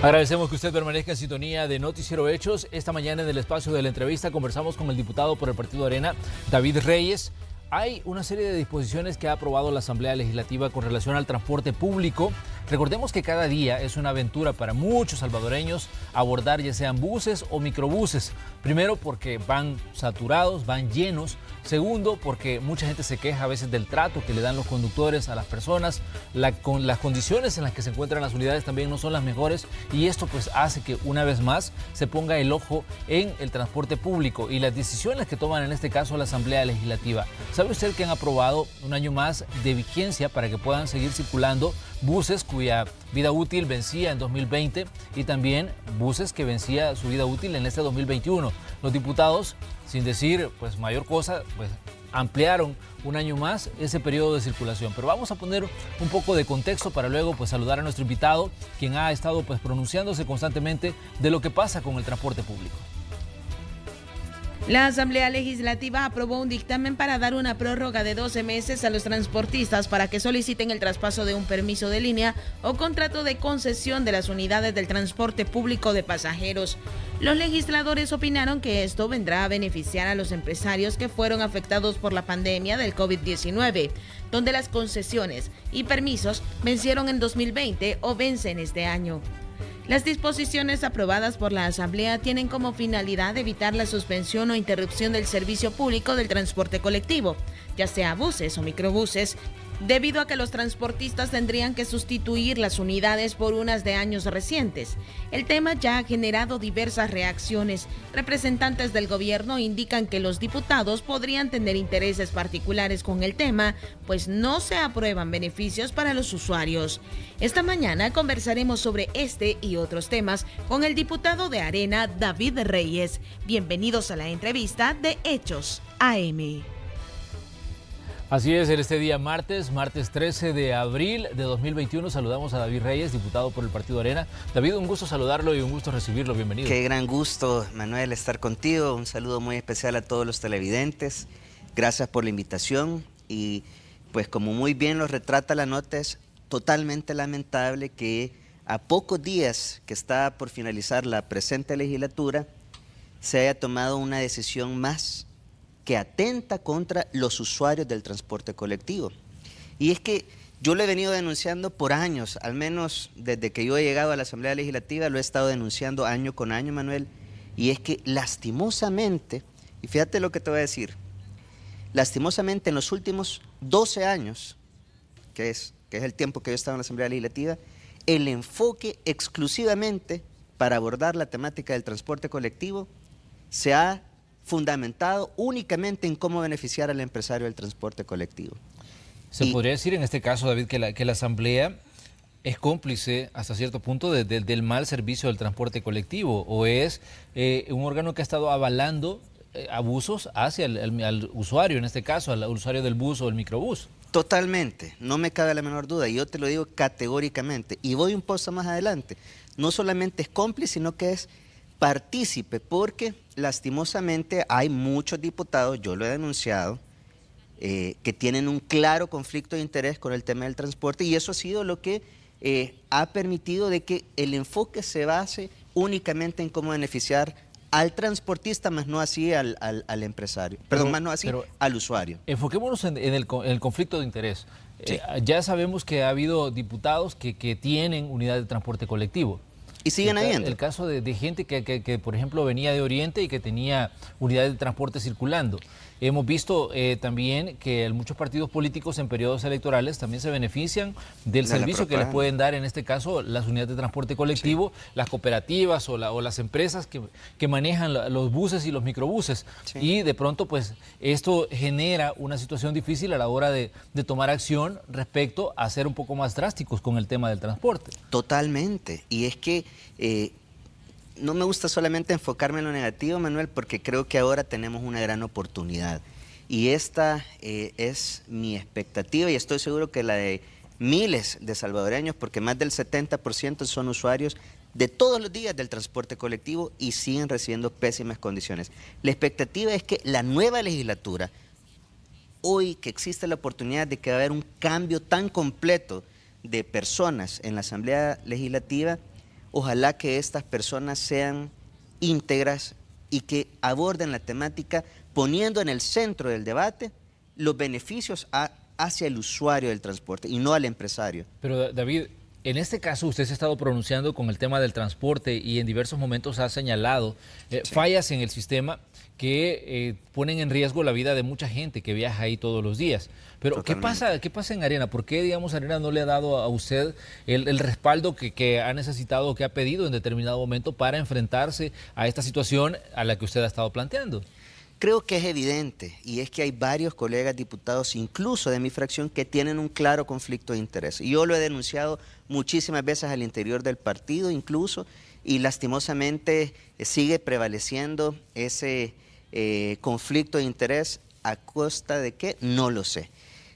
Agradecemos que usted permanezca en sintonía de Noticiero Hechos. Esta mañana en el espacio de la entrevista conversamos con el diputado por el Partido Arena, David Reyes. Hay una serie de disposiciones que ha aprobado la Asamblea Legislativa con relación al transporte público. Recordemos que cada día es una aventura para muchos salvadoreños abordar ya sean buses o microbuses. Primero porque van saturados, van llenos. Segundo porque mucha gente se queja a veces del trato que le dan los conductores a las personas. Con las condiciones en las que se encuentran las unidades también no son las mejores. Y esto pues hace que una vez más se ponga el ojo en el transporte público y las decisiones que toman en este caso la Asamblea Legislativa. ¿Sabe usted que han aprobado un año más de vigencia para que puedan seguir circulando buses cuya vida útil vencía en 2020 y también buses que vencía su vida útil en este 2021? Los diputados, sin decir pues mayor cosa, pues ampliaron un año más ese periodo de circulación. Pero vamos a poner un poco de contexto para luego pues saludar a nuestro invitado, quien ha estado pues pronunciándose constantemente de lo que pasa con el transporte público. La Asamblea Legislativa aprobó un dictamen para dar una prórroga de 12 meses a los transportistas para que soliciten el traspaso de un permiso de línea o contrato de concesión de las unidades del transporte público de pasajeros. Los legisladores opinaron que esto vendrá a beneficiar a los empresarios que fueron afectados por la pandemia del COVID-19, donde las concesiones y permisos vencieron en 2020 o vencen este año. Las disposiciones aprobadas por la Asamblea tienen como finalidad evitar la suspensión o interrupción del servicio público del transporte colectivo, ya sea buses o microbuses, debido a que los transportistas tendrían que sustituir las unidades por unas de años recientes. El tema ya ha generado diversas reacciones. Representantes del gobierno indican que los diputados podrían tener intereses particulares con el tema, pues no se aprueban beneficios para los usuarios. Esta mañana conversaremos sobre este y otros temas con el diputado de Arena, David Reyes. Bienvenidos a la entrevista de Hechos AM. Así es, en este día martes 13 de abril de 2021, saludamos a David Reyes, diputado por el Partido Arena. David, un gusto saludarlo y un gusto recibirlo, bienvenido. Qué gran gusto, Manuel, estar contigo. Un saludo muy especial a todos los televidentes. Gracias por la invitación y pues como muy bien lo retrata la nota, es totalmente lamentable que a pocos días que está por finalizar la presente legislatura se haya tomado una decisión más que atenta contra los usuarios del transporte colectivo. Y es que yo lo he venido denunciando por años, al menos desde que yo he llegado a la Asamblea Legislativa, lo he estado denunciando año con año, Manuel, y es que lastimosamente, y fíjate lo que te voy a decir, lastimosamente en los últimos 12 años, que es el tiempo que yo he estado en la Asamblea Legislativa, el enfoque exclusivamente para abordar la temática del transporte colectivo se ha fundamentado únicamente en cómo beneficiar al empresario del transporte colectivo. Se podría decir en este caso, David, que la Asamblea es cómplice hasta cierto punto del mal servicio del transporte colectivo, o es un órgano que ha estado avalando abusos hacia al usuario, en este caso al usuario del bus o el microbús. Totalmente, no me cabe la menor duda, y yo te lo digo categóricamente, y voy un paso más adelante. No solamente es cómplice, sino que es partícipe, porque lastimosamente hay muchos diputados, yo lo he denunciado, que tienen un claro conflicto de interés con el tema del transporte, y eso ha sido lo que ha permitido de que el enfoque se base únicamente en cómo beneficiar al transportista, más no así al empresario, perdón, más no así al usuario. Enfoquémonos en el conflicto de interés. Sí. Ya sabemos que ha habido diputados que tienen unidad de transporte colectivo. Y siguen habiendo. El caso de gente que, por ejemplo, venía de Oriente y que tenía unidades de transporte circulando. Hemos visto también que muchos partidos políticos en periodos electorales también se benefician del servicio que les pueden dar, en este caso, las unidades de transporte colectivo, sí, las cooperativas o las empresas que manejan los buses y los microbuses. Sí. Y de pronto, pues, esto genera una situación difícil a la hora de tomar acción respecto a ser un poco más drásticos con el tema del transporte. Totalmente. Y es que no me gusta solamente enfocarme en lo negativo, Manuel, porque creo que ahora tenemos una gran oportunidad. Y esta es mi expectativa, y estoy seguro que la de miles de salvadoreños, porque más del 70% son usuarios de todos los días del transporte colectivo y siguen recibiendo pésimas condiciones. La expectativa es que la nueva legislatura, hoy que existe la oportunidad de que va a haber un cambio tan completo de personas en la Asamblea Legislativa, ojalá que estas personas sean íntegras y que aborden la temática poniendo en el centro del debate los beneficios hacia el usuario del transporte y no al empresario. Pero David, en este caso usted se ha estado pronunciando con el tema del transporte y en diversos momentos ha señalado fallas en el sistema que ponen en riesgo la vida de mucha gente que viaja ahí todos los días. Pero ¿qué pasa en Arena? ¿Por qué, digamos, Arena no le ha dado a usted el respaldo que ha necesitado o que ha pedido en determinado momento para enfrentarse a esta situación a la que usted ha estado planteando? Creo que es evidente, y es que hay varios colegas diputados, incluso de mi fracción, que tienen un claro conflicto de interés. Y yo lo he denunciado muchísimas veces al interior del partido incluso, y lastimosamente sigue prevaleciendo ese conflicto de interés. ¿A costa de qué? No lo sé.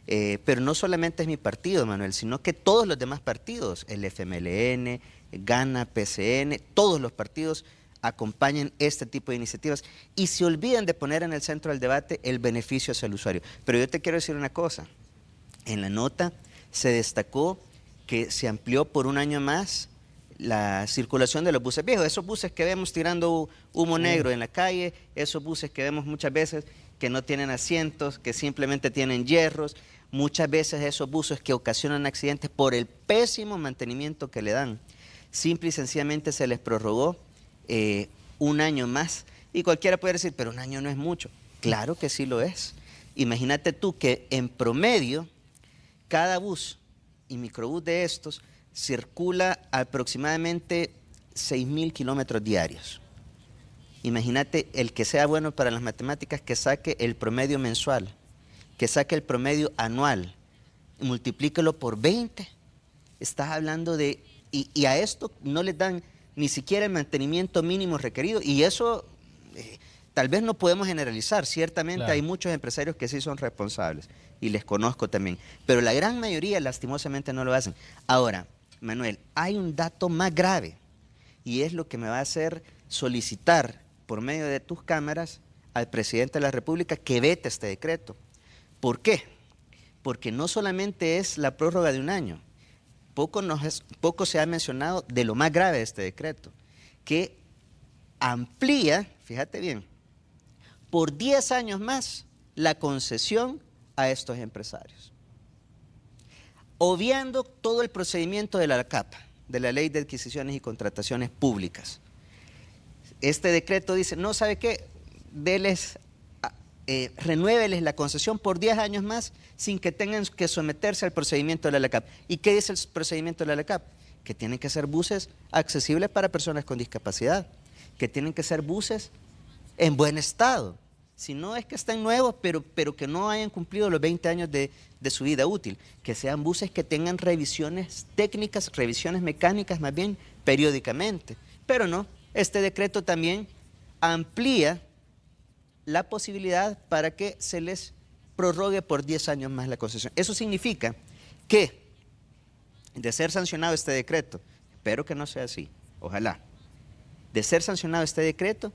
Pero no solamente es mi partido, Manuel, sino que todos los demás partidos, el FMLN, GANA, PCN, todos los partidos acompañen este tipo de iniciativas y se olvidan de poner en el centro del debate el beneficio hacia el usuario. Pero yo te quiero decir una cosa, en la nota se destacó que se amplió por un año más la circulación de los buses viejos, esos buses que vemos tirando humo negro en la calle, esos buses que vemos muchas veces que no tienen asientos, que simplemente tienen hierros, muchas veces esos buses que ocasionan accidentes por el pésimo mantenimiento que le dan. Simple y sencillamente se les prorrogó un año más, y cualquiera puede decir, pero un año no es mucho. Claro que sí lo es. Imagínate tú que en promedio cada bus y microbús de estos circula aproximadamente 6.000 kilómetros diarios. Imagínate el que sea bueno para las matemáticas, que saque el promedio mensual, que saque el promedio anual, multiplíquelo por 20. Estás hablando de... Y a esto no les dan ni siquiera el mantenimiento mínimo requerido, y eso tal vez no podemos generalizar, ciertamente claro. Hay muchos empresarios que sí son responsables, y les conozco también, pero la gran mayoría lastimosamente no lo hacen. Ahora, Manuel, hay un dato más grave, y es lo que me va a hacer solicitar por medio de tus cámaras al presidente de la República que vete este decreto. ¿Por qué? Porque no solamente es la prórroga de un año, poco se ha mencionado de lo más grave de este decreto, que amplía, fíjate bien, por 10 años más la concesión a estos empresarios, obviando todo el procedimiento de la ACAP, de la Ley de Adquisiciones y Contrataciones Públicas. Este decreto dice, no, ¿sabe qué? Renuéveles la concesión por 10 años más sin que tengan que someterse al procedimiento de la LACAP. ¿Y qué dice el procedimiento de la LACAP? Que tienen que ser buses accesibles para personas con discapacidad, que tienen que ser buses en buen estado, si no es que estén nuevos, pero que no hayan cumplido los 20 años de su vida útil, que sean buses que tengan revisiones técnicas, revisiones mecánicas más bien, periódicamente. Pero no, este decreto también amplía la posibilidad para que se les prorrogue por 10 años más la concesión. Eso significa que, de ser sancionado este decreto, espero que no sea así, ojalá, de ser sancionado este decreto,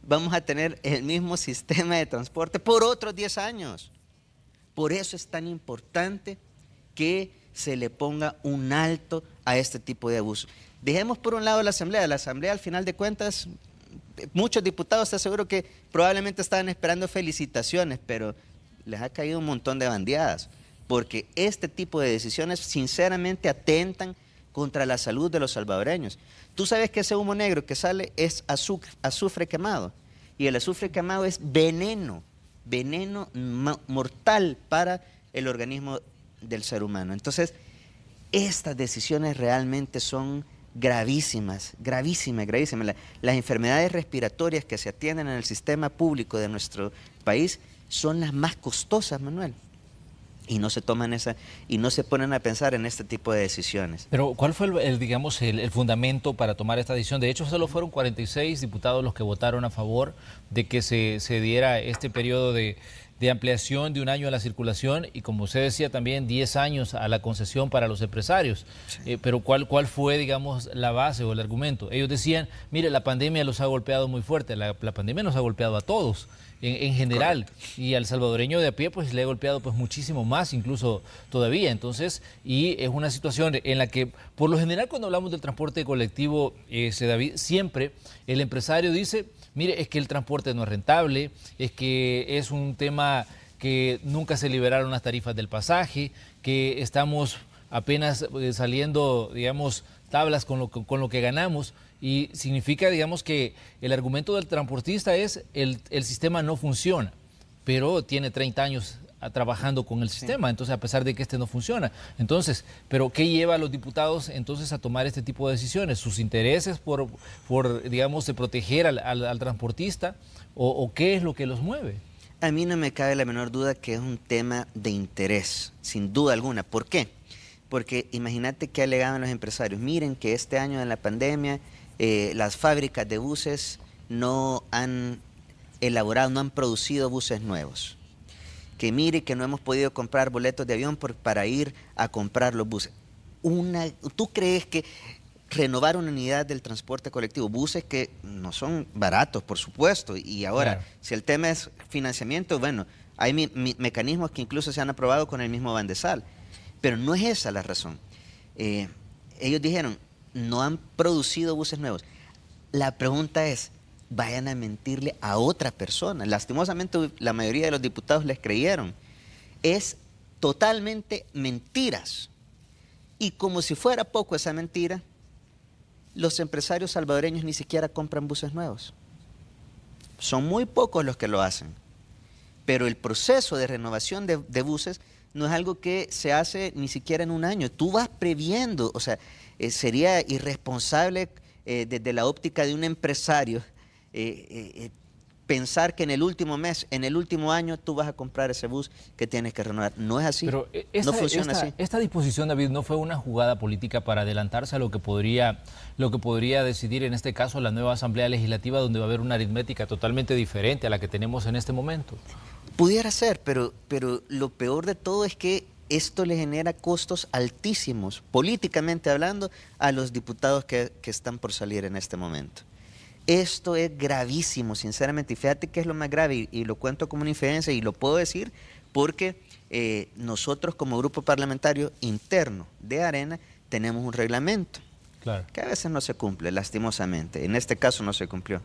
vamos a tener el mismo sistema de transporte por otros 10 años. Por eso es tan importante que se le ponga un alto a este tipo de abuso. Dejemos por un lado la Asamblea al final de cuentas, muchos diputados, te aseguro que probablemente estaban esperando felicitaciones, pero les ha caído un montón de bandeadas, porque este tipo de decisiones sinceramente atentan contra la salud de los salvadoreños. Tú sabes que ese humo negro que sale es azufre quemado, y el azufre quemado es veneno mortal para el organismo del ser humano. Entonces, estas decisiones realmente son gravísimas. Las enfermedades respiratorias que se atienden en el sistema público de nuestro país son las más costosas, Manuel. Y no se toman y no se ponen a pensar en este tipo de decisiones. Pero ¿cuál fue el fundamento para tomar esta decisión? De hecho, solo fueron 46 diputados los que votaron a favor de que se diera este periodo de ampliación de un año a la circulación y, como usted decía, también 10 años a la concesión para los empresarios. Sí. Pero ¿cuál fue, digamos, la base o el argumento? Ellos decían, mire, la pandemia los ha golpeado muy fuerte, la pandemia nos ha golpeado a todos. en general. Correcto. Y al salvadoreño de a pie pues le ha golpeado pues muchísimo más incluso todavía. Entonces, y es una situación en la que por lo general cuando hablamos del transporte colectivo, David, siempre el empresario dice, mire, es que el transporte no es rentable, es que es un tema que nunca se liberaron las tarifas del pasaje, que estamos apenas saliendo, digamos, tablas con lo que ganamos, y significa, digamos, que el argumento del transportista es el sistema no funciona, pero tiene 30 años trabajando con el sistema, sí. Entonces a pesar de que este no funciona. Entonces, ¿pero qué lleva a los diputados entonces a tomar este tipo de decisiones? ¿Sus intereses por digamos, de proteger al transportista o qué es lo que los mueve? A mí no me cabe la menor duda que es un tema de interés, sin duda alguna. ¿Por qué? Porque imagínate que alegaban los empresarios, miren que este año de la pandemia las fábricas de buses no han elaborado, no han producido buses nuevos. Que mire que no hemos podido comprar boletos de avión para ir a comprar los buses. ¿Tú crees que renovar una unidad del transporte colectivo, buses que no son baratos, por supuesto, y ahora, claro, si el tema es financiamiento, bueno, hay mecanismos que incluso se han aprobado con el mismo Bandesal, pero no es esa la razón. Ellos dijeron, no han producido buses nuevos. La pregunta es, vayan a mentirle a otra persona. Lastimosamente la mayoría de los diputados les creyeron. Es totalmente mentiras. Y como si fuera poco esa mentira, los empresarios salvadoreños ni siquiera compran buses nuevos. Son muy pocos los que lo hacen. Pero el proceso de renovación de buses no es algo que se hace ni siquiera en un año. Tú vas previendo, o sea, sería irresponsable desde la óptica de un empresario pensar que en el último mes, en el último año, tú vas a comprar ese bus que tienes que renovar. No es así. Pero no funciona así. Esta disposición, David, ¿no fue una jugada política para adelantarse a lo que podría decidir en este caso la nueva Asamblea Legislativa, donde va a haber una aritmética totalmente diferente a la que tenemos en este momento? Pudiera ser, pero lo peor de todo es que esto le genera costos altísimos, políticamente hablando, a los diputados que están por salir en este momento. Esto es gravísimo, sinceramente, y fíjate que es lo más grave, y lo cuento como una infidencia, y lo puedo decir porque nosotros como grupo parlamentario interno de Arena tenemos un reglamento, claro, que a veces no se cumple, lastimosamente, en este caso no se cumplió,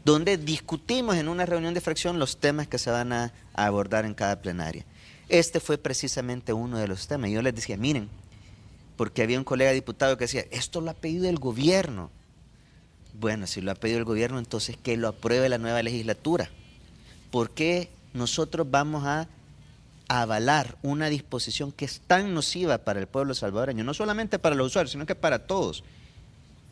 donde discutimos en una reunión de fracción los temas que se van a abordar en cada plenaria. Este fue precisamente uno de los temas. Yo les decía, miren, porque había un colega diputado que decía, esto lo ha pedido el gobierno. Bueno, si lo ha pedido el gobierno, entonces que lo apruebe la nueva legislatura. ¿Por qué nosotros vamos a avalar una disposición que es tan nociva para el pueblo salvadoreño? No solamente para los usuarios, sino que para todos.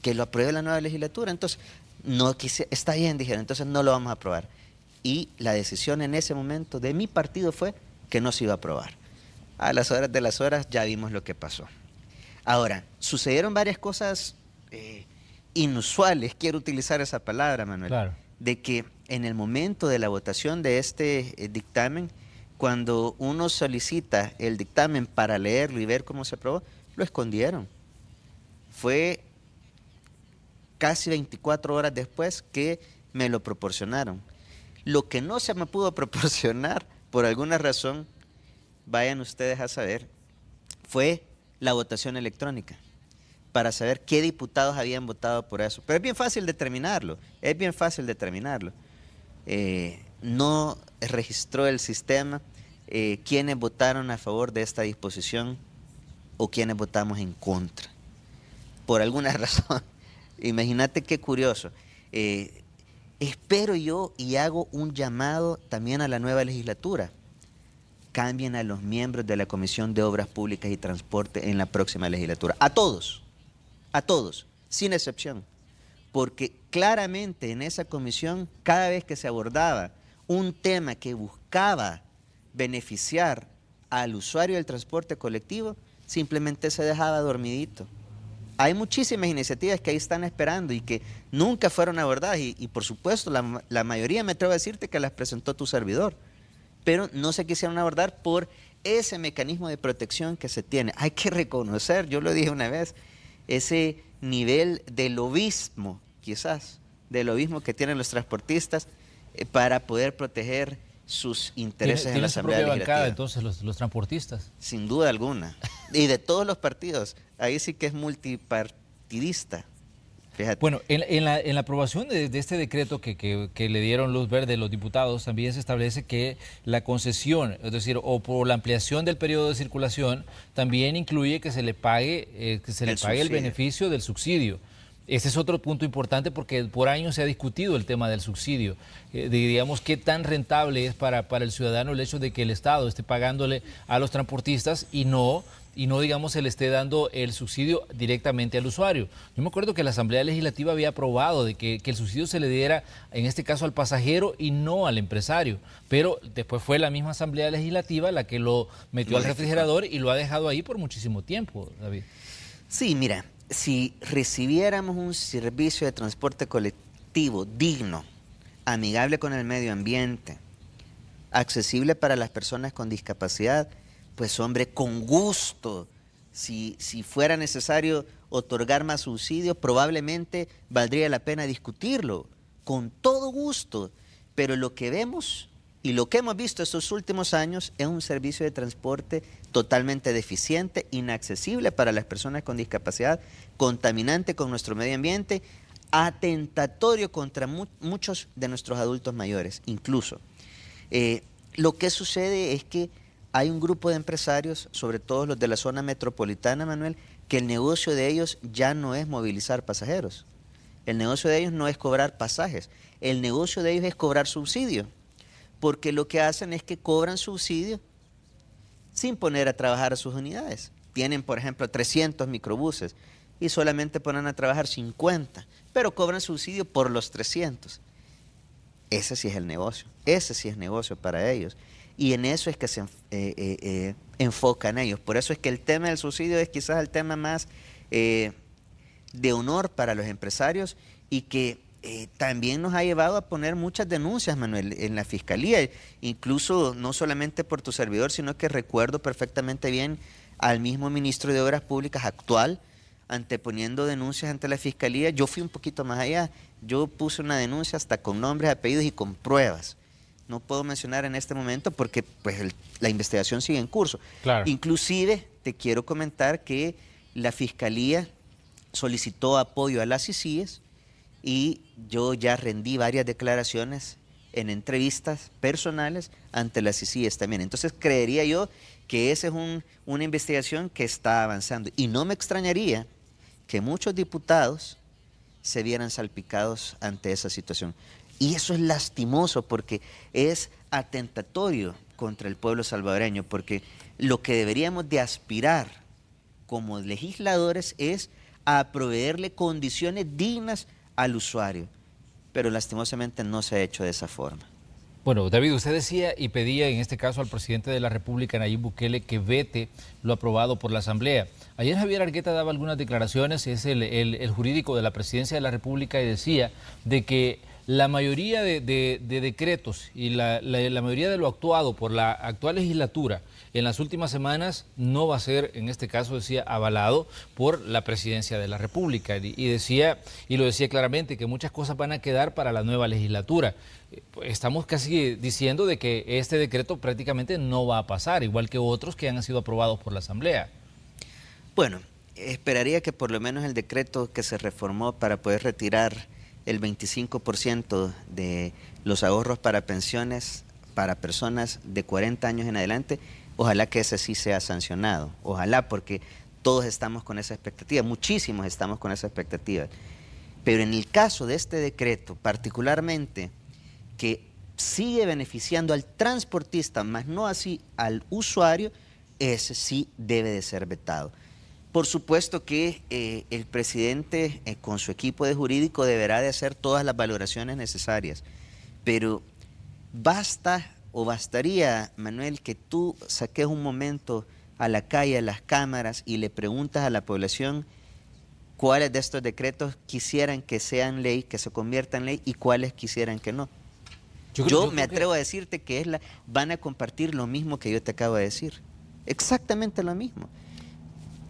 Que lo apruebe la nueva legislatura. Entonces, no está bien, dijeron, entonces no lo vamos a aprobar. Y la decisión en ese momento de mi partido fue que no se iba a aprobar. A las horas de las horas ya vimos lo que pasó. Ahora, sucedieron varias cosas inusuales, quiero utilizar esa palabra, Manuel, claro, de que en el momento de la votación de este dictamen, cuando uno solicita el dictamen para leerlo y ver cómo se aprobó, lo escondieron. Fue casi 24 horas después que me lo proporcionaron. Lo que no se me pudo proporcionar, por alguna razón, vayan ustedes a saber, fue la votación electrónica, para saber qué diputados habían votado por eso. Pero es bien fácil determinarlo, no registró el sistema quienes votaron a favor de esta disposición o quienes votamos en contra, por alguna razón. Imagínate qué curioso. Espero yo y hago un llamado también a la nueva legislatura. Cambien a los miembros de la Comisión de Obras Públicas y Transporte en la próxima legislatura. A todos, sin excepción. Porque claramente en esa comisión, cada vez que se abordaba un tema que buscaba beneficiar al usuario del transporte colectivo, simplemente se dejaba dormidito. Hay muchísimas iniciativas que ahí están esperando y que nunca fueron abordadas y por supuesto la mayoría me atrevo a decirte que las presentó tu servidor, pero no se quisieron abordar por ese mecanismo de protección que se tiene. Hay que reconocer, yo lo dije una vez, ese nivel de lobismo, quizás, de lobismo que tienen los transportistas para poder proteger sus intereses en la ¿Tienen su Asamblea propia Legislativa. bancada entonces los transportistas? Sin duda alguna. Y de todos los partidos. Ahí sí que es multipartidista. Fíjate. Bueno, en la aprobación de este decreto que le dieron luz verde los diputados, también se establece que la concesión, es decir, o por la ampliación del periodo de circulación, también incluye que se le pague, el beneficio del subsidio. Ese es otro punto importante porque por años se ha discutido el tema del subsidio. Digamos, qué tan rentable es para el ciudadano el hecho de que el Estado esté pagándole a los transportistas y no, digamos, se le esté dando el subsidio directamente al usuario. Yo me acuerdo que la Asamblea Legislativa había aprobado de que el subsidio se le diera, en este caso, al pasajero y no al empresario. Pero después fue la misma Asamblea Legislativa la que lo metió al refrigerador y lo ha dejado ahí por muchísimo tiempo, David. Sí, mira, si recibiéramos un servicio de transporte colectivo digno, amigable con el medio ambiente, accesible para las personas con discapacidad, pues hombre, con gusto, si fuera necesario otorgar más subsidios, probablemente valdría la pena discutirlo, con todo gusto. Pero lo que vemos y lo que hemos visto estos últimos años es un servicio de transporte totalmente deficiente, inaccesible para las personas con discapacidad, contaminante con nuestro medio ambiente, atentatorio contra muchos de nuestros adultos mayores, incluso. Lo que sucede es que hay un grupo de empresarios, sobre todo los de la zona metropolitana, Manuel, que el negocio de ellos ya no es movilizar pasajeros. El negocio de ellos no es cobrar pasajes. El negocio de ellos es cobrar subsidio. Porque lo que hacen es que cobran subsidio sin poner a trabajar a sus unidades. Tienen, por ejemplo, 300 microbuses y solamente ponen a trabajar 50, pero cobran subsidio por los 300. Ese sí es el negocio. Ese sí es negocio para ellos. Y en eso es que se enfocan ellos. Por eso es que el tema del subsidio es quizás el tema más de honor para los empresarios y que también nos ha llevado a poner muchas denuncias, Manuel, en la Fiscalía. Incluso no solamente por tu servidor, sino que recuerdo perfectamente bien al mismo ministro de Obras Públicas actual anteponiendo denuncias ante la Fiscalía. Yo fui un poquito más allá. Yo puse una denuncia hasta con nombres, apellidos y con pruebas. No puedo mencionar en este momento porque pues, la investigación sigue en curso. Claro. Inclusive te quiero comentar que la Fiscalía solicitó apoyo a las ICIES y yo ya rendí varias declaraciones en entrevistas personales ante las ICIES también. Entonces creería yo que esa es una investigación que está avanzando. Y no me extrañaría que muchos diputados se vieran salpicados ante esa situación. Y eso es lastimoso porque es atentatorio contra el pueblo salvadoreño, porque lo que deberíamos de aspirar como legisladores es a proveerle condiciones dignas al usuario, pero lastimosamente no se ha hecho de esa forma. Bueno, David, usted decía y pedía en este caso al presidente de la República, Nayib Bukele, que vete lo aprobado por la Asamblea. Ayer Javier Argueta daba algunas declaraciones, es el jurídico de la Presidencia de la República, y decía de que la mayoría de decretos y la mayoría de lo actuado por la actual legislatura en las últimas semanas no va a ser, en este caso decía, avalado por la Presidencia de la República. Y lo decía claramente, que muchas cosas van a quedar para la nueva legislatura. Estamos casi diciendo de que este decreto prácticamente no va a pasar, igual que otros que han sido aprobados por la Asamblea. Bueno, esperaría que por lo menos el decreto que se reformó para poder retirar el 25% de los ahorros para pensiones para personas de 40 años en adelante, ojalá que ese sí sea sancionado, ojalá, porque todos estamos con esa expectativa, muchísimos estamos con esa expectativa. Pero en el caso de este decreto, particularmente, que sigue beneficiando al transportista, más no así al usuario, ese sí debe de ser vetado. Por supuesto que el presidente con su equipo de jurídico deberá de hacer todas las valoraciones necesarias, pero basta o bastaría, Manuel, que tú saques un momento a la calle, a las cámaras y le preguntas a la población cuáles de estos decretos quisieran que sean ley, que se conviertan en ley, y cuáles quisieran que no. Yo me atrevo a decirte que van a compartir lo mismo que yo te acabo de decir, exactamente lo mismo.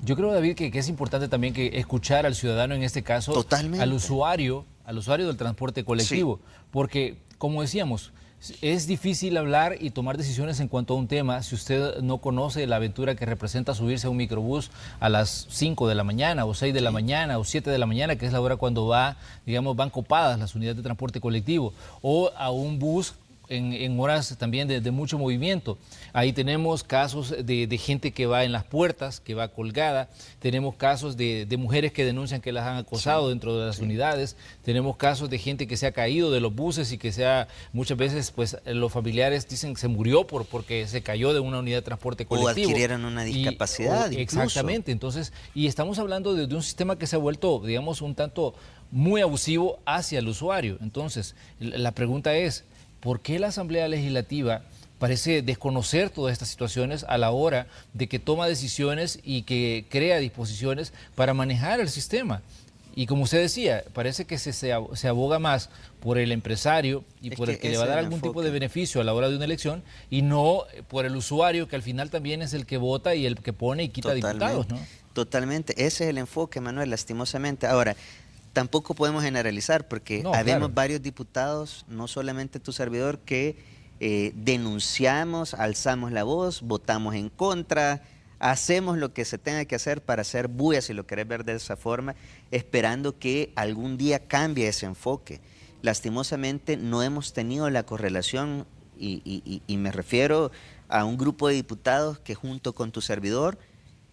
Yo creo, David, que es importante también que escuchar al ciudadano, en este caso, totalmente, al usuario del transporte colectivo, sí, porque como decíamos, es difícil hablar y tomar decisiones en cuanto a un tema si usted no conoce la aventura que representa subirse a un microbús a las 5 de la mañana o 6 de la mañana o 7 de la mañana, que es la hora cuando van copadas las unidades de transporte colectivo, o a un bus en horas también de mucho movimiento. Ahí tenemos casos de gente que va en las puertas, que va colgada, tenemos casos de mujeres que denuncian que las han acosado dentro de las unidades, tenemos casos de gente que se ha caído de los buses y que muchas veces pues los familiares dicen que se murió porque se cayó de una unidad de transporte colectivo. O adquirieron una discapacidad. Exactamente, entonces, y estamos hablando de un sistema que se ha vuelto, digamos, un tanto muy abusivo hacia el usuario. Entonces, la pregunta es, ¿por qué la Asamblea Legislativa parece desconocer todas estas situaciones a la hora de que toma decisiones y que crea disposiciones para manejar el sistema? Y como usted decía, parece que se aboga más por el empresario y por el que le va a dar algún tipo de beneficio a la hora de una elección y no por el usuario, que al final también es el que vota y el que pone y quita diputados, ¿no? Totalmente, ese es el enfoque, Manuel, lastimosamente. Ahora, tampoco podemos generalizar porque habemos varios diputados, no solamente tu servidor, que denunciamos, alzamos la voz, votamos en contra, hacemos lo que se tenga que hacer para hacer bulla, si lo querés ver de esa forma, esperando que algún día cambie ese enfoque. Lastimosamente no hemos tenido la correlación y me refiero a un grupo de diputados que junto con tu servidor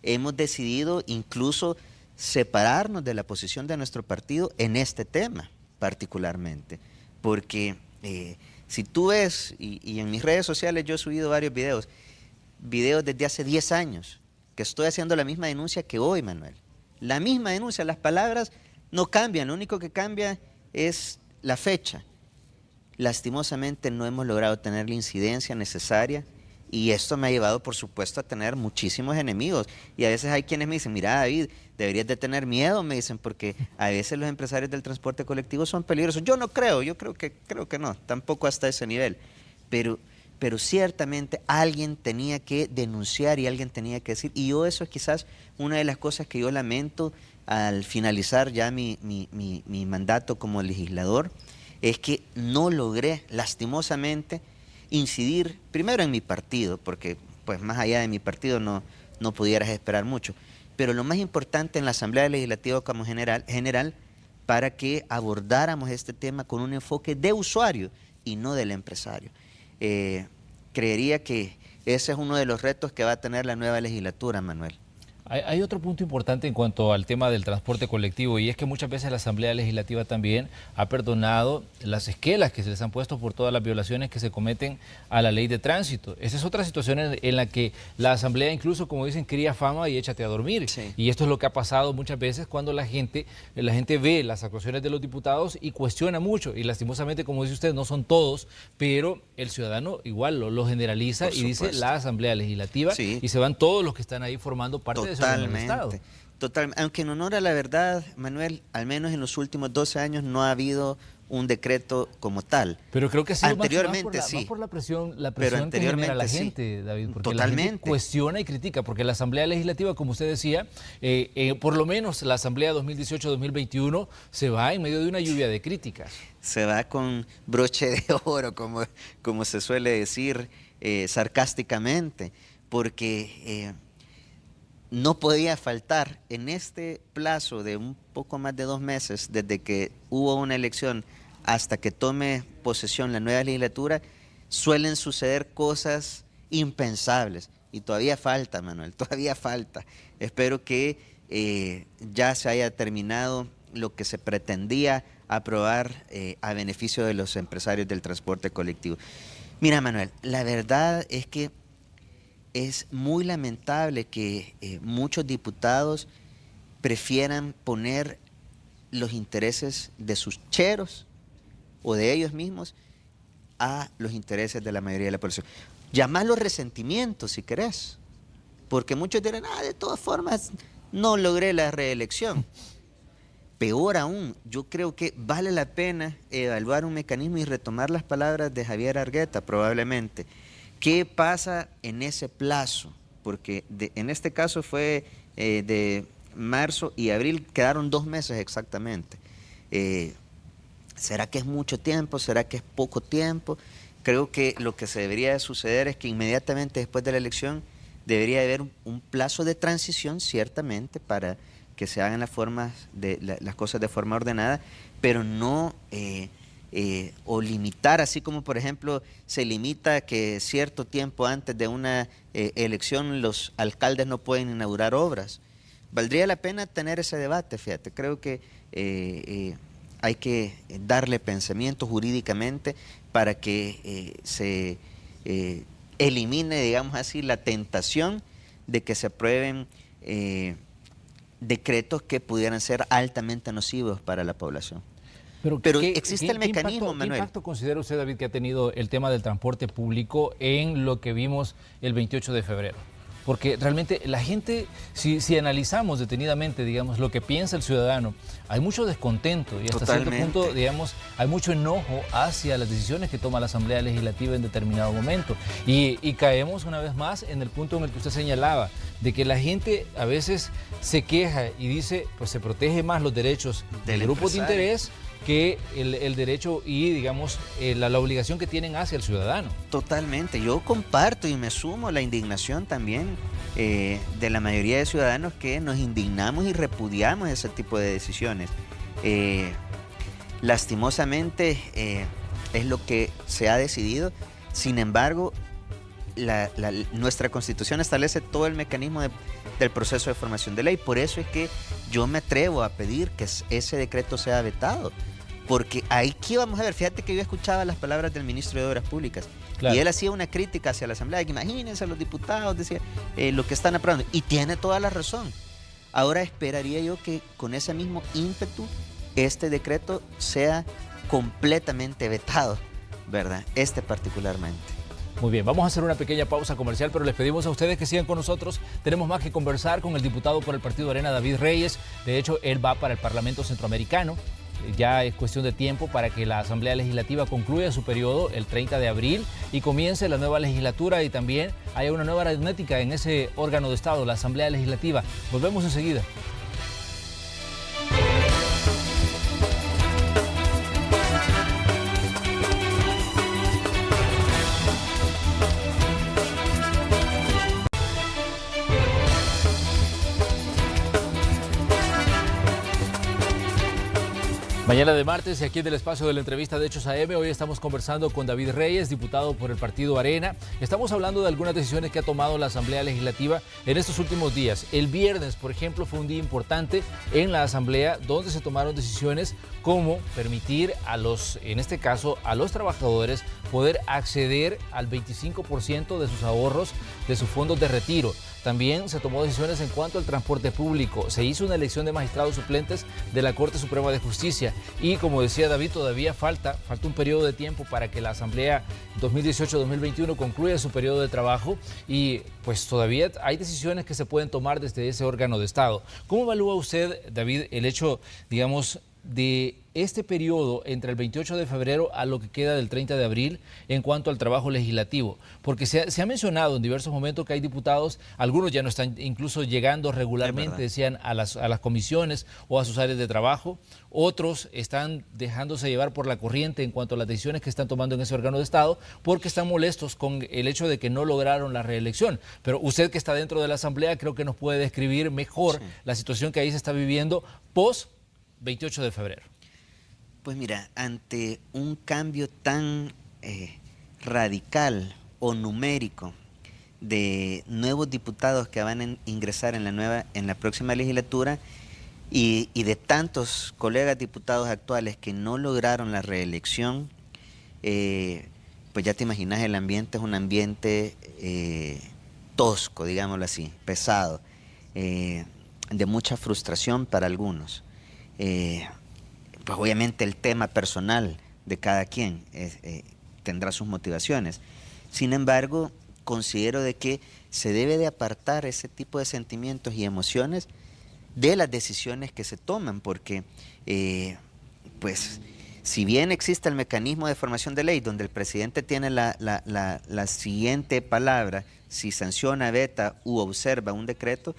hemos decidido incluso separarnos de la posición de nuestro partido en este tema particularmente, porque si tú ves, y en mis redes sociales yo he subido varios videos desde hace 10 años, que estoy haciendo la misma denuncia que hoy, Manuel, la misma denuncia, las palabras no cambian, lo único que cambia es la fecha. Lastimosamente no hemos logrado tener la incidencia necesaria. Y esto me ha llevado, por supuesto, a tener muchísimos enemigos. Y a veces hay quienes me dicen, mira, David, deberías de tener miedo, me dicen, porque a veces los empresarios del transporte colectivo son peligrosos. Yo no creo, yo creo que no, tampoco hasta ese nivel. Pero ciertamente alguien tenía que denunciar y alguien tenía que decir. Y yo eso es quizás una de las cosas que yo lamento al finalizar ya mi mandato como legislador, es que no logré, lastimosamente, incidir primero en mi partido, porque pues más allá de mi partido no pudieras esperar mucho, pero lo más importante en la Asamblea Legislativa como general para que abordáramos este tema con un enfoque de usuario y no del empresario. Creería que ese es uno de los retos que va a tener la nueva legislatura, Manuel. Hay otro punto importante en cuanto al tema del transporte colectivo, y es que muchas veces la Asamblea Legislativa también ha perdonado las esquelas que se les han puesto por todas las violaciones que se cometen a la ley de tránsito. Esa es otra situación en la que la Asamblea incluso, como dicen, cría fama y échate a dormir. Sí. Y esto es lo que ha pasado muchas veces cuando la gente ve las actuaciones de los diputados y cuestiona mucho. Y lastimosamente, como dice usted, no son todos, pero el ciudadano igual lo generaliza y dice la Asamblea Legislativa, y se van todos los que están ahí formando parte de Totalmente. Aunque en honor a la verdad, Manuel, al menos en los últimos 12 años no ha habido un decreto como tal. Pero creo que ha sido anteriormente más por la presión pero que genera la gente, David, porque totalmente. La gente cuestiona y critica, porque la Asamblea Legislativa, como usted decía, por lo menos la Asamblea 2018-2021 se va en medio de una lluvia de críticas. Se va con broche de oro, como se suele decir sarcásticamente, porque no podía faltar en este plazo de un poco más de 2 meses, desde que hubo una elección hasta que tome posesión la nueva legislatura, suelen suceder cosas impensables. Y todavía falta, Manuel, todavía falta. Espero que ya se haya terminado lo que se pretendía aprobar a beneficio de los empresarios del transporte colectivo. Mira, Manuel, la verdad es que es muy lamentable que muchos diputados prefieran poner los intereses de sus cheros o de ellos mismos a los intereses de la mayoría de la población. Llamarlo resentimiento, si querés, porque muchos dirán, de todas formas no logré la reelección. Peor aún, yo creo que vale la pena evaluar un mecanismo y retomar las palabras de Javier Argueta, probablemente. ¿Qué pasa en ese plazo? Porque en este caso fue de marzo y abril, quedaron 2 meses exactamente. ¿Será que es mucho tiempo? ¿Será que es poco tiempo? Creo que lo que se debería de suceder es que inmediatamente después de la elección debería haber un plazo de transición, ciertamente, para que se hagan las cosas de forma ordenada, pero no o limitar, así como por ejemplo se limita que cierto tiempo antes de una elección los alcaldes no pueden inaugurar obras. Valdría la pena tener ese debate, fíjate, creo que hay que darle pensamiento jurídicamente para que se elimine, digamos así, la tentación de que se aprueben decretos que pudieran ser altamente nocivos para la población. Pero existe el mecanismo, Manuel. ¿Qué impacto considera usted, David, que ha tenido el tema del transporte público en lo que vimos el 28 de febrero? Porque realmente la gente, si analizamos detenidamente, digamos, lo que piensa el ciudadano, hay mucho descontento y hasta cierto punto, digamos, hay mucho enojo hacia las decisiones que toma la Asamblea Legislativa en determinado momento. Y caemos una vez más en el punto en el que usted señalaba, de que la gente a veces se queja y dice, pues se protege más los derechos de grupos de interés que el derecho y, digamos, la obligación que tienen hacia el ciudadano. Totalmente, yo comparto y me sumo a la indignación también de la mayoría de ciudadanos que nos indignamos y repudiamos ese tipo de decisiones. Lastimosamente es lo que se ha decidido, sin embargo, nuestra Constitución establece todo el mecanismo del proceso de formación de ley, por eso es que yo me atrevo a pedir que ese decreto sea vetado. Porque aquí vamos a ver, fíjate que yo escuchaba las palabras del ministro de Obras Públicas, claro, y él hacía una crítica hacia la Asamblea, que imagínense a los diputados, decía, lo que están aprobando, y tiene toda la razón. Ahora esperaría yo que con ese mismo ímpetu este decreto sea completamente vetado, ¿verdad? Este particularmente. Muy bien, vamos a hacer una pequeña pausa comercial, pero les pedimos a ustedes que sigan con nosotros. Tenemos más que conversar con el diputado por el Partido Arena, David Reyes. De hecho, él va para el Parlamento Centroamericano. Ya es cuestión de tiempo para que la Asamblea Legislativa concluya su periodo el 30 de abril y comience la nueva legislatura y también haya una nueva aritmética en ese órgano de Estado, la Asamblea Legislativa. Volvemos enseguida. Mañana de martes y aquí en el espacio de la entrevista de Hechos AM, hoy estamos conversando con David Reyes, diputado por el Partido Arena. Estamos hablando de algunas decisiones que ha tomado la Asamblea Legislativa en estos últimos días. El viernes, por ejemplo, fue un día importante en la Asamblea donde se tomaron decisiones como permitir en este caso, a los trabajadores poder acceder al 25% de sus ahorros de sus fondos de retiro. También se tomó decisiones en cuanto al transporte público. Se hizo una elección de magistrados suplentes de la Corte Suprema de Justicia. Y como decía David, todavía falta un periodo de tiempo para que la Asamblea 2018-2021 concluya su periodo de trabajo. Y pues todavía hay decisiones que se pueden tomar desde ese órgano de Estado. ¿Cómo evalúa usted, David, el hecho, digamos, de este periodo entre el 28 de febrero a lo que queda del 30 de abril en cuanto al trabajo legislativo? Porque se ha mencionado en diversos momentos que hay diputados, algunos ya no están incluso llegando regularmente, decían, a las comisiones o a sus áreas de trabajo, otros están dejándose llevar por la corriente en cuanto a las decisiones que están tomando en ese órgano de Estado porque están molestos con el hecho de que no lograron la reelección. Pero usted, que está dentro de la Asamblea, creo que nos puede describir mejor la situación que ahí se está viviendo post 28 de febrero. Pues mira, ante un cambio tan radical o numérico de nuevos diputados que van a ingresar en la próxima legislatura y de tantos colegas diputados actuales que no lograron la reelección, pues ya te imaginas, el ambiente es un ambiente tosco, digámoslo así, pesado, de mucha frustración para algunos. Pues obviamente el tema personal de cada quien tendrá sus motivaciones. Sin embargo, considero de que se debe de apartar ese tipo de sentimientos y emociones de las decisiones que se toman, porque pues si bien existe el mecanismo de formación de ley donde el presidente tiene la siguiente palabra, si sanciona, veta u observa un decreto,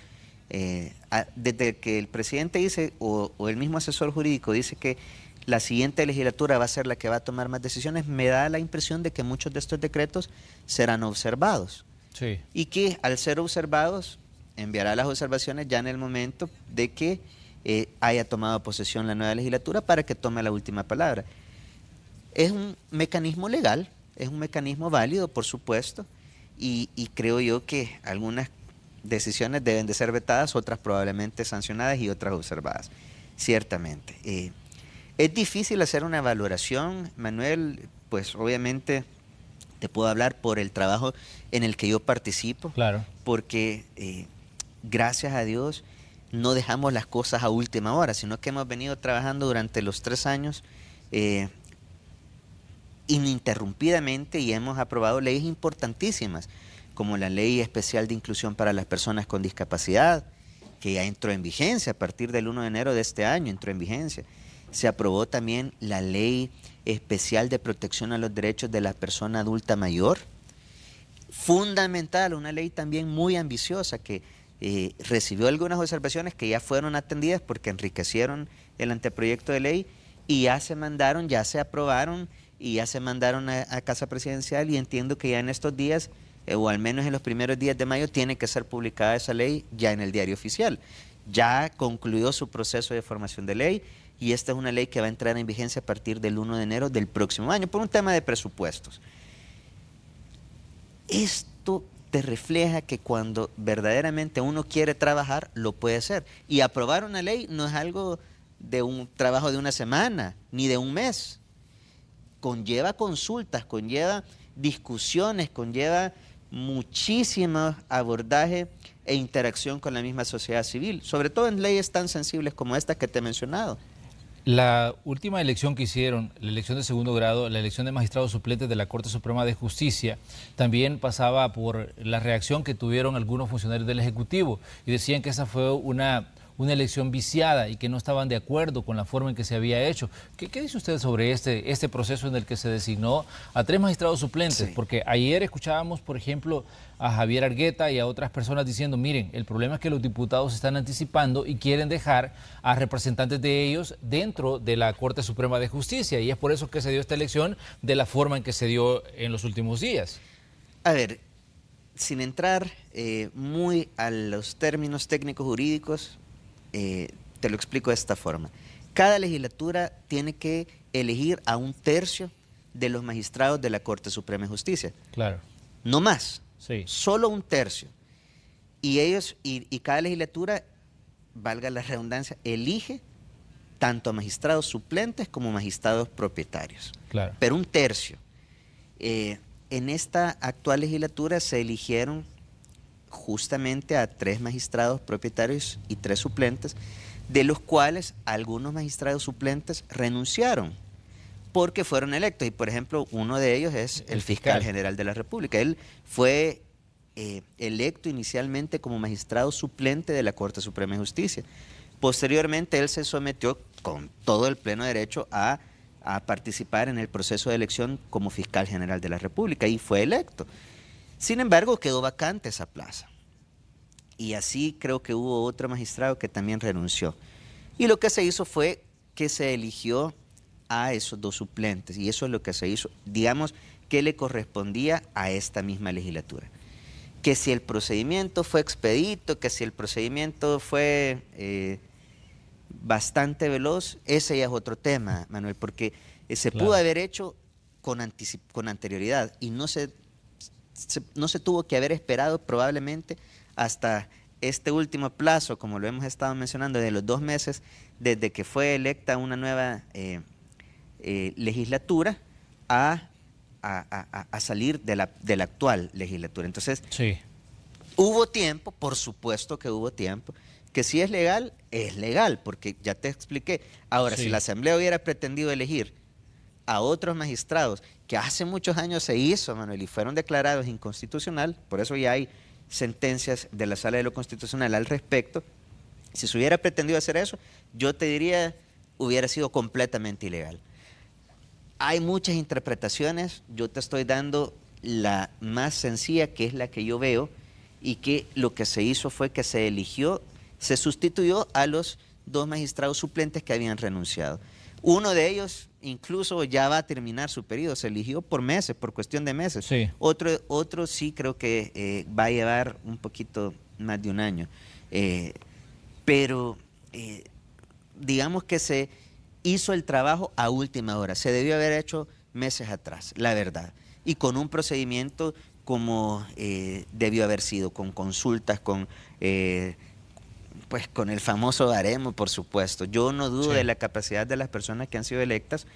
desde que el presidente dice o el mismo asesor jurídico dice que la siguiente legislatura va a ser la que va a tomar más decisiones, me da la impresión de que muchos de estos decretos serán observados. Sí. Y que al ser observados, enviará las observaciones ya en el momento de que haya tomado posesión la nueva legislatura para que tome la última palabra. Es un mecanismo legal, es un mecanismo válido, por supuesto, y creo yo que algunas decisiones deben de ser vetadas, otras probablemente sancionadas y otras observadas, ciertamente. Es difícil hacer una valoración, Manuel, pues obviamente te puedo hablar por el trabajo en el que yo participo, Claro. porque gracias a Dios no dejamos las cosas a última hora, sino que hemos venido trabajando durante los 3 años ininterrumpidamente y hemos aprobado leyes importantísimas, como la Ley Especial de Inclusión para las Personas con Discapacidad, que ya entró en vigencia a partir del 1 de enero de este año, entró en vigencia. Se aprobó también la Ley Especial de Protección a los Derechos de la Persona Adulta Mayor, fundamental, una ley también muy ambiciosa que recibió algunas observaciones que ya fueron atendidas porque enriquecieron el anteproyecto de ley y ya se mandaron, ya se aprobaron y ya se mandaron a Casa Presidencial, y entiendo que ya en estos días, o al menos en los primeros días de mayo, tiene que ser publicada esa ley ya en el Diario Oficial. Ya concluyó su proceso de formación de ley y esta es una ley que va a entrar en vigencia a partir del 1 de enero del próximo año por un tema de presupuestos. Esto te refleja que cuando verdaderamente uno quiere trabajar, lo puede hacer. Y aprobar una ley no es algo de un trabajo de una semana, ni de un mes. Conlleva consultas, conlleva discusiones, conlleva muchísimo abordaje e interacción con la misma sociedad civil, sobre todo en leyes tan sensibles como esta que te he mencionado. La última elección que hicieron, la elección de segundo grado, la elección de magistrados suplentes de la Corte Suprema de Justicia, también pasaba por la reacción que tuvieron algunos funcionarios del Ejecutivo y decían que esa fue una elección viciada y que no estaban de acuerdo con la forma en que se había hecho. ¿Qué dice usted sobre este proceso en el que se designó a 3 magistrados suplentes? Sí. Porque ayer escuchábamos, por ejemplo, a Javier Argueta y a otras personas diciendo, miren, el problema es que los diputados están anticipando y quieren dejar a representantes de ellos dentro de la Corte Suprema de Justicia, y es por eso que se dio esta elección de la forma en que se dio en los últimos días. A ver, sin entrar muy a los términos técnicos jurídicos, te lo explico de esta forma. Cada legislatura tiene que elegir a 1/3 de los magistrados de la Corte Suprema de Justicia. Claro. No más, Sí. solo 1/3. Y ellos, y cada legislatura, valga la redundancia, elige tanto a magistrados suplentes como magistrados propietarios. Claro. Pero 1/3. En esta actual legislatura se eligieron justamente a 3 magistrados propietarios y 3 suplentes, de los cuales algunos magistrados suplentes renunciaron porque fueron electos. Y por ejemplo, uno de ellos es el fiscal general de la República. Él fue electo inicialmente como magistrado suplente de la Corte Suprema de Justicia. Posteriormente, él se sometió con todo el pleno derecho a participar en el proceso de elección como fiscal general de la República y fue electo. Sin embargo, quedó vacante esa plaza. Y así creo que hubo otro magistrado que también renunció. Y lo que se hizo fue que se eligió a esos 2 suplentes. Y eso es lo que se hizo, digamos, que le correspondía a esta misma legislatura. Que si el procedimiento fue expedito, que si el procedimiento fue bastante veloz, ese ya es otro tema, Manuel, porque se pudo haber hecho con anterioridad y no se tuvo que haber esperado probablemente hasta este último plazo, como lo hemos estado mencionando, de los 2 meses desde que fue electa una nueva legislatura a salir de la actual legislatura. Entonces, Sí. hubo tiempo, por supuesto que hubo tiempo, que si es legal, porque ya te expliqué. Ahora, Sí. si la Asamblea hubiera pretendido elegir a otros magistrados, que hace muchos años se hizo, Manuel, y fueron declarados inconstitucional, por eso ya hay sentencias de la Sala de lo Constitucional al respecto, si se hubiera pretendido hacer eso, yo te diría, hubiera sido completamente ilegal. Hay muchas interpretaciones, yo te estoy dando la más sencilla, que es la que yo veo, y que lo que se hizo fue que se sustituyó a los 2 magistrados suplentes que habían renunciado. Uno de ellos incluso ya va a terminar su periodo, se eligió por meses, por cuestión de meses. Sí. Otro sí creo que va a llevar un poquito más de un año. Pero digamos que se hizo el trabajo a última hora, se debió haber hecho meses atrás, la verdad, y con un procedimiento como debió haber sido, con consultas, pues con el famoso baremo, por supuesto. Yo no dudo de la capacidad de las personas que han sido electas,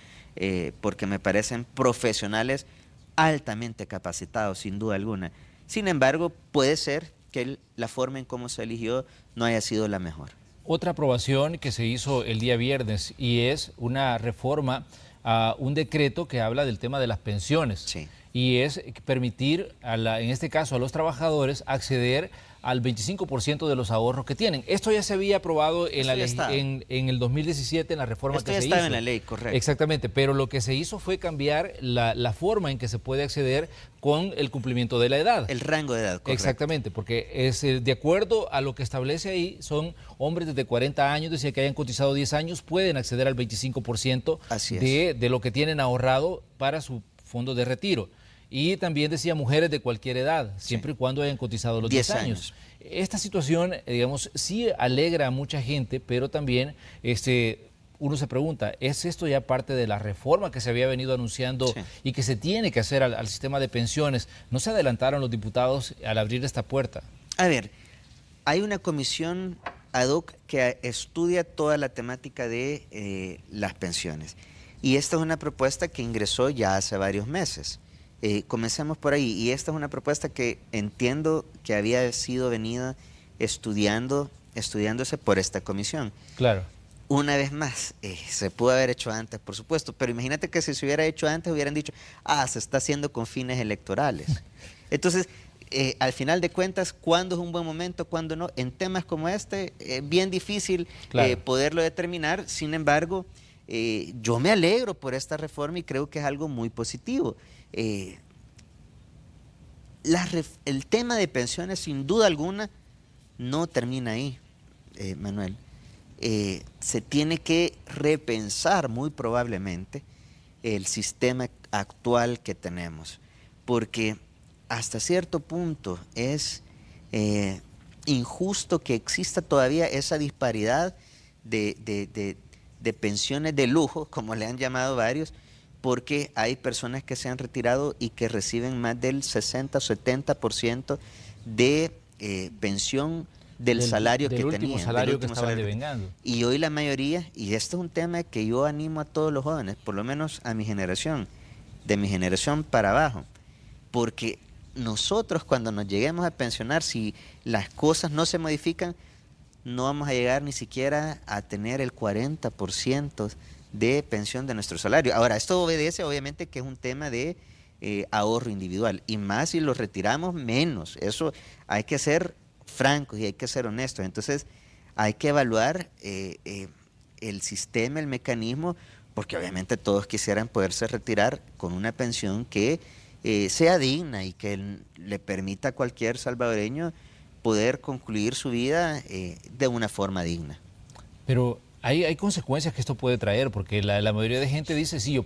porque me parecen profesionales altamente capacitados, sin duda alguna. Sin embargo, puede ser que la forma en cómo se eligió no haya sido la mejor. Otra aprobación que se hizo el día viernes y es una reforma a un decreto que habla del tema de las pensiones. Sí. Y es permitir, en este caso, a los trabajadores acceder al 25% de los ahorros que tienen. Esto ya se había aprobado en el 2017 en la reforma que se hizo. Esto ya estaba en la ley, correcto. Exactamente, pero lo que se hizo fue cambiar la forma en que se puede acceder con el cumplimiento de la edad. El rango de edad, correcto. Exactamente, porque es de acuerdo a lo que establece ahí, son hombres desde 40 años, decía que hayan cotizado 10 años, pueden acceder al 25% de lo que tienen ahorrado para su fondo de retiro. Y también decía mujeres de cualquier edad, siempre y cuando hayan cotizado los 10 años. Esta situación, digamos, sí alegra a mucha gente, pero también uno se pregunta, ¿es esto ya parte de la reforma que se había venido anunciando y que se tiene que hacer al sistema de pensiones? ¿No se adelantaron los diputados al abrir esta puerta? A ver, hay una comisión ad hoc que estudia toda la temática de las pensiones. Y esta es una propuesta que ingresó ya hace varios meses. Comencemos por ahí, y esta es una propuesta que entiendo que había sido venida estudiándose por esta comisión. Claro. Una vez más, se pudo haber hecho antes, por supuesto, pero imagínate que si se hubiera hecho antes hubieran dicho, se está haciendo con fines electorales. Entonces, al final de cuentas, ¿cuándo es un buen momento, cuándo no? En temas como este, bien difícil poderlo determinar. Sin embargo, yo me alegro por esta reforma y creo que es algo muy positivo. El tema de pensiones, sin duda alguna, no termina ahí, Manuel. Se tiene que repensar muy probablemente el sistema actual que tenemos, porque hasta cierto punto es injusto que exista todavía esa disparidad de pensiones de lujo, como le han llamado varios, porque hay personas que se han retirado y que reciben más del 60 o 70% de pensión del salario que tenían. Del último salario que estaban devengando. Y hoy la mayoría, y esto es un tema que yo animo a todos los jóvenes, por lo menos a mi generación, de mi generación para abajo, porque nosotros cuando nos lleguemos a pensionar, si las cosas no se modifican, no vamos a llegar ni siquiera a tener el 40% de pensión de nuestro salario. Ahora, esto obedece obviamente que es un tema de ahorro individual, y más si lo retiramos, menos. Eso hay que ser francos y hay que ser honestos. Entonces, hay que evaluar el sistema, el mecanismo, porque obviamente todos quisieran poderse retirar con una pensión que sea digna y que le permita a cualquier salvadoreño poder concluir su vida de una forma digna. Pero hay consecuencias que esto puede traer, porque la mayoría de gente dice, sí,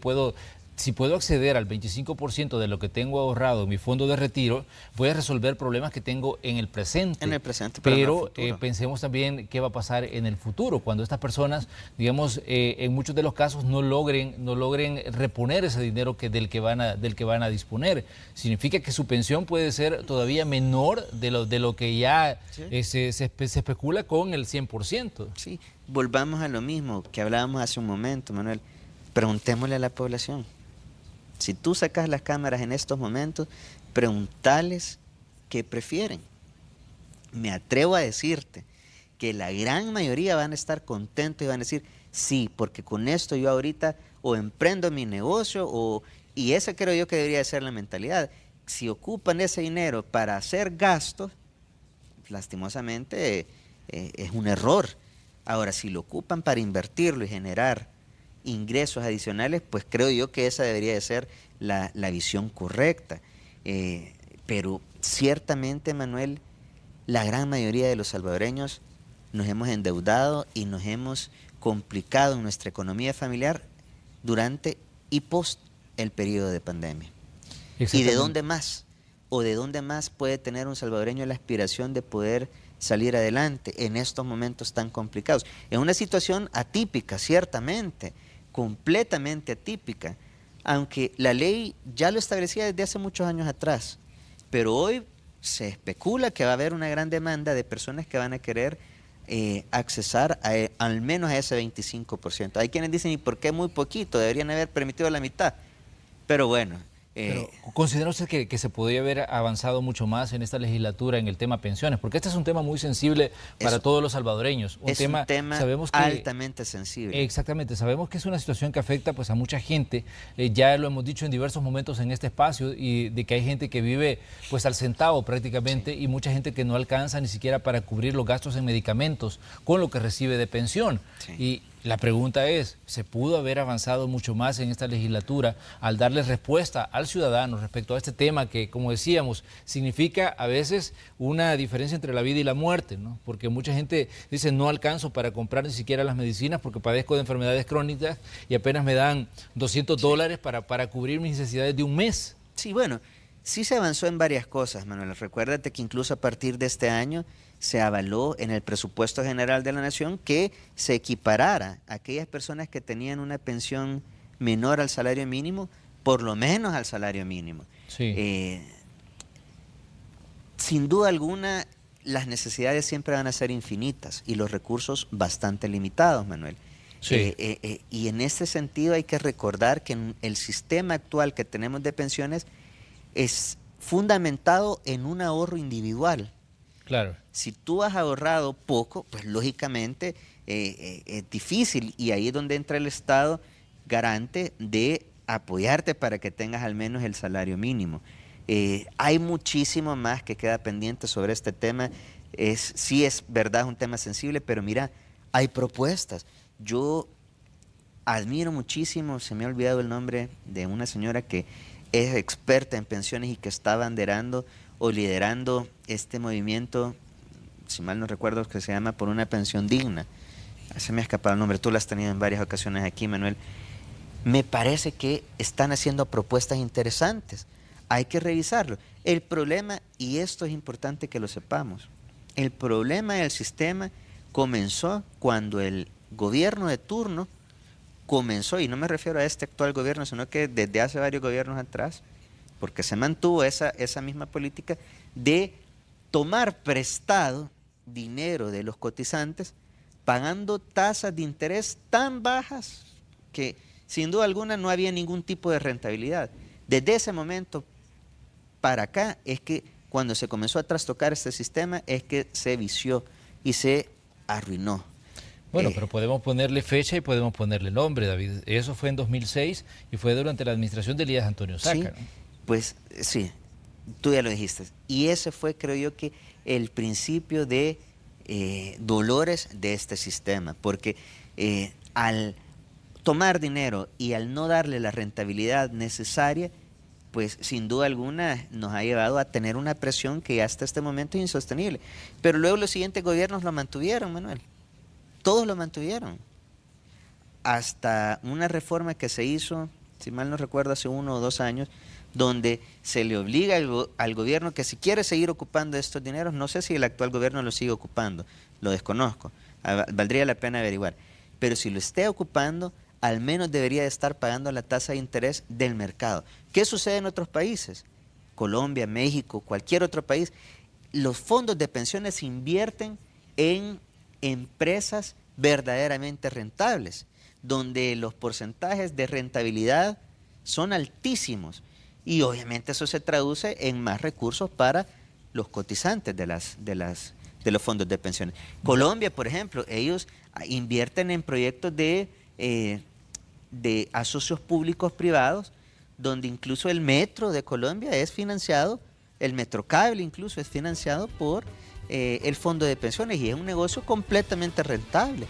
si puedo acceder al 25% de lo que tengo ahorrado en mi fondo de retiro, voy a resolver problemas que tengo en el presente. En el presente, pero pensemos también qué va a pasar en el futuro, cuando estas personas, digamos, en muchos de los casos no logren reponer ese dinero del que van a disponer. Significa que su pensión puede ser todavía menor de lo que ya se especula con el 100%. Sí, volvamos a lo mismo que hablábamos hace un momento, Manuel. Preguntémosle a la población. Si tú sacas las cámaras en estos momentos, preguntales qué prefieren. Me atrevo a decirte que la gran mayoría van a estar contentos y van a decir, sí, porque con esto yo ahorita o emprendo mi negocio, y esa creo yo que debería de ser la mentalidad. Si ocupan ese dinero para hacer gastos, lastimosamente es un error. Ahora, si lo ocupan para invertirlo y generar ingresos adicionales, pues creo yo que esa debería de ser la visión correcta. Pero ciertamente, Manuel, la gran mayoría de los salvadoreños nos hemos endeudado y nos hemos complicado en nuestra economía familiar durante y post el periodo de pandemia. ¿Y de dónde más? ¿O de dónde más puede tener un salvadoreño la aspiración de poder salir adelante en estos momentos tan complicados? Es una situación atípica, ciertamente, completamente atípica, aunque la ley ya lo establecía desde hace muchos años atrás, pero hoy se especula que va a haber una gran demanda de personas que van a querer accesar al menos a ese 25%. Hay quienes dicen, ¿y por qué muy poquito? Deberían haber permitido la mitad. Pero bueno. Pero ¿considera usted que se podría haber avanzado mucho más en esta legislatura en el tema pensiones? Porque este es un tema muy sensible para todos los salvadoreños. Un tema sabemos que, altamente sensible. Exactamente, sabemos que es una situación que afecta pues a mucha gente. Ya lo hemos dicho en diversos momentos en este espacio, y de que hay gente que vive pues al centavo prácticamente, y mucha gente que no alcanza ni siquiera para cubrir los gastos en medicamentos con lo que recibe de pensión. Y la pregunta es, ¿se pudo haber avanzado mucho más en esta legislatura al darle respuesta al ciudadano respecto a este tema que, como decíamos, significa a veces una diferencia entre la vida y la muerte, ¿no? Porque mucha gente dice, no alcanzo para comprar ni siquiera las medicinas porque padezco de enfermedades crónicas y apenas me dan $200 para cubrir mis necesidades de un mes? Sí, bueno, sí se avanzó en varias cosas, Manuel. Recuérdate que incluso a partir de este año se avaló en el presupuesto general de la Nación que se equiparara a aquellas personas que tenían una pensión menor al salario mínimo, por lo menos al salario mínimo. Sí. Sin duda alguna, las necesidades siempre van a ser infinitas y los recursos bastante limitados, Manuel. Sí. Y en este sentido hay que recordar que el sistema actual que tenemos de pensiones es fundamentado en un ahorro individual. Claro. Si tú has ahorrado poco, pues lógicamente es difícil, y ahí es donde entra el Estado garante de apoyarte para que tengas al menos el salario mínimo. Hay muchísimo más que queda pendiente sobre este tema. Sí es verdad, es un tema sensible, pero mira, hay propuestas. Yo admiro muchísimo, se me ha olvidado el nombre de una señora que es experta en pensiones y que está abanderando o liderando este movimiento, si mal no recuerdo, que se llama Por una pensión digna. Se me ha escapado el nombre, tú lo has tenido en varias ocasiones aquí, Manuel. Me parece que están haciendo propuestas interesantes, hay que revisarlo. El problema, y esto es importante que lo sepamos, el problema del sistema comenzó cuando el gobierno de turno comenzó, y no me refiero a este actual gobierno, sino que desde hace varios gobiernos atrás, porque se mantuvo esa misma política de tomar prestado dinero de los cotizantes, pagando tasas de interés tan bajas que sin duda alguna no había ningún tipo de rentabilidad. Desde ese momento para acá es que cuando se comenzó a trastocar este sistema es que se vició y se arruinó. Bueno, pero podemos ponerle fecha y podemos ponerle nombre, David. Eso fue en 2006 y fue durante la administración de Elías Antonio Saca, sí, ¿no? Pues sí, tú ya lo dijiste. Y ese fue, creo yo, que el principio de dolores de este sistema, porque al tomar dinero y al no darle la rentabilidad necesaria, pues sin duda alguna nos ha llevado a tener una presión que hasta este momento es insostenible. Pero luego los siguientes gobiernos lo mantuvieron, Manuel. Todos lo mantuvieron. Hasta una reforma que se hizo, si mal no recuerdo, hace 1 o 2 años, donde se le obliga al gobierno que si quiere seguir ocupando estos dineros, no sé si el actual gobierno lo sigue ocupando, lo desconozco, valdría la pena averiguar, pero si lo esté ocupando, al menos debería de estar pagando la tasa de interés del mercado. ¿Qué sucede en otros países? Colombia, México, cualquier otro país. Los fondos de pensiones se invierten en empresas verdaderamente rentables, donde los porcentajes de rentabilidad son altísimos, y obviamente eso se traduce en más recursos para los cotizantes de los fondos de pensiones. Colombia, por ejemplo, ellos invierten en proyectos de asocios públicos privados, donde incluso el metro de Colombia es financiado, el Metrocable incluso es financiado por el fondo de pensiones, y es un negocio completamente rentable.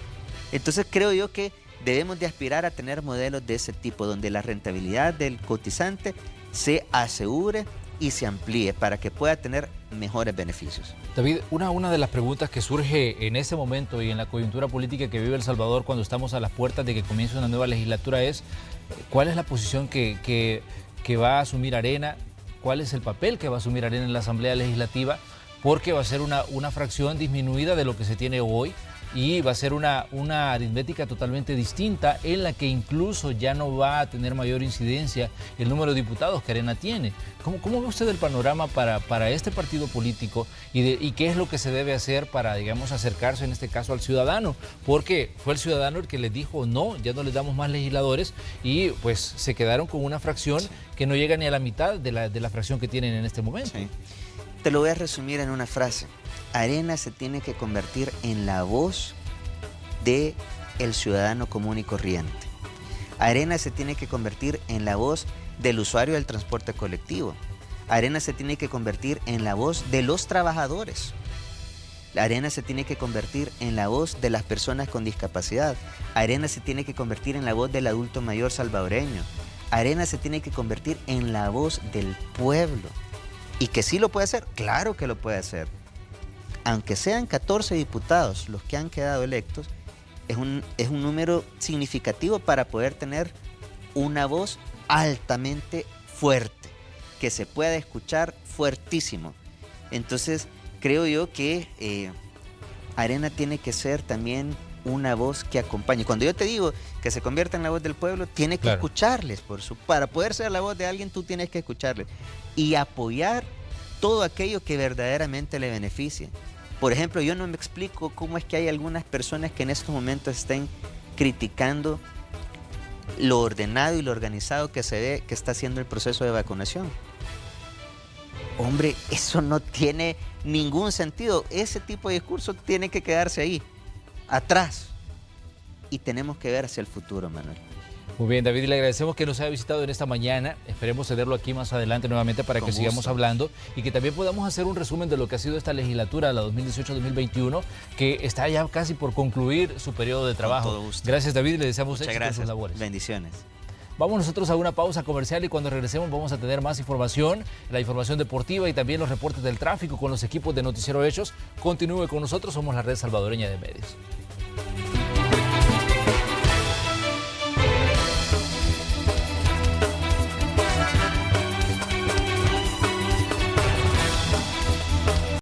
Entonces creo yo que debemos de aspirar a tener modelos de ese tipo, donde la rentabilidad del cotizante se asegure y se amplíe para que pueda tener mejores beneficios. David, una de las preguntas que surge en ese momento y en la coyuntura política que vive El Salvador cuando estamos a las puertas de que comience una nueva legislatura es ¿cuál es la posición que va a asumir Arena? ¿Cuál es el papel que va a asumir Arena en la Asamblea Legislativa? Porque va a ser una fracción disminuida de lo que se tiene hoy y va a ser una aritmética totalmente distinta en la que incluso ya no va a tener mayor incidencia el número de diputados que Arena tiene. ¿Cómo ve usted el panorama para este partido político y qué es lo que se debe hacer para, digamos, acercarse en este caso al ciudadano? Porque fue el ciudadano el que les dijo no, ya no les damos más legisladores y pues se quedaron con una fracción que no llega ni a la mitad de la fracción que tienen en este momento. Sí. Te lo voy a resumir en una frase. Arena se tiene que convertir en la voz del ciudadano común y corriente. Arena se tiene que convertir en la voz del usuario del transporte colectivo. Arena se tiene que convertir en la voz de los trabajadores. Arena se tiene que convertir en la voz de las personas con discapacidad. Arena se tiene que convertir en la voz del adulto mayor salvadoreño. Arena se tiene que convertir en la voz del pueblo. ¿Y que sí lo puede hacer? Claro que lo puede hacer. Aunque sean 14 diputados los que han quedado electos, es un número significativo para poder tener una voz altamente fuerte, que se pueda escuchar fuertísimo. Entonces, creo yo que Arena tiene que ser también una voz que acompañe. Cuando yo te digo que se convierta en la voz del pueblo, tiene que escucharles. Para poder ser la voz de alguien, tú tienes que escucharles y apoyar todo aquello que verdaderamente le beneficie. Por ejemplo, yo no me explico cómo es que hay algunas personas que en estos momentos estén criticando lo ordenado y lo organizado que se ve que está haciendo el proceso de vacunación. Hombre, eso no tiene ningún sentido. Ese tipo de discurso tiene que quedarse ahí, atrás. Y tenemos que ver hacia el futuro, Manuel. Muy bien, David, le agradecemos que nos haya visitado en esta mañana. Esperemos tenerlo aquí más adelante nuevamente para que sigamos hablando y que también podamos hacer un resumen de lo que ha sido esta legislatura, la 2018-2021, que está ya casi por concluir su periodo de trabajo. Con todo gusto. Gracias, David, le deseamos éxito en sus labores. Bendiciones. Vamos nosotros a una pausa comercial y cuando regresemos vamos a tener más información, la información deportiva y también los reportes del tráfico con los equipos de Noticiero Hechos. Continúe con nosotros, somos la Red Salvadoreña de Medios.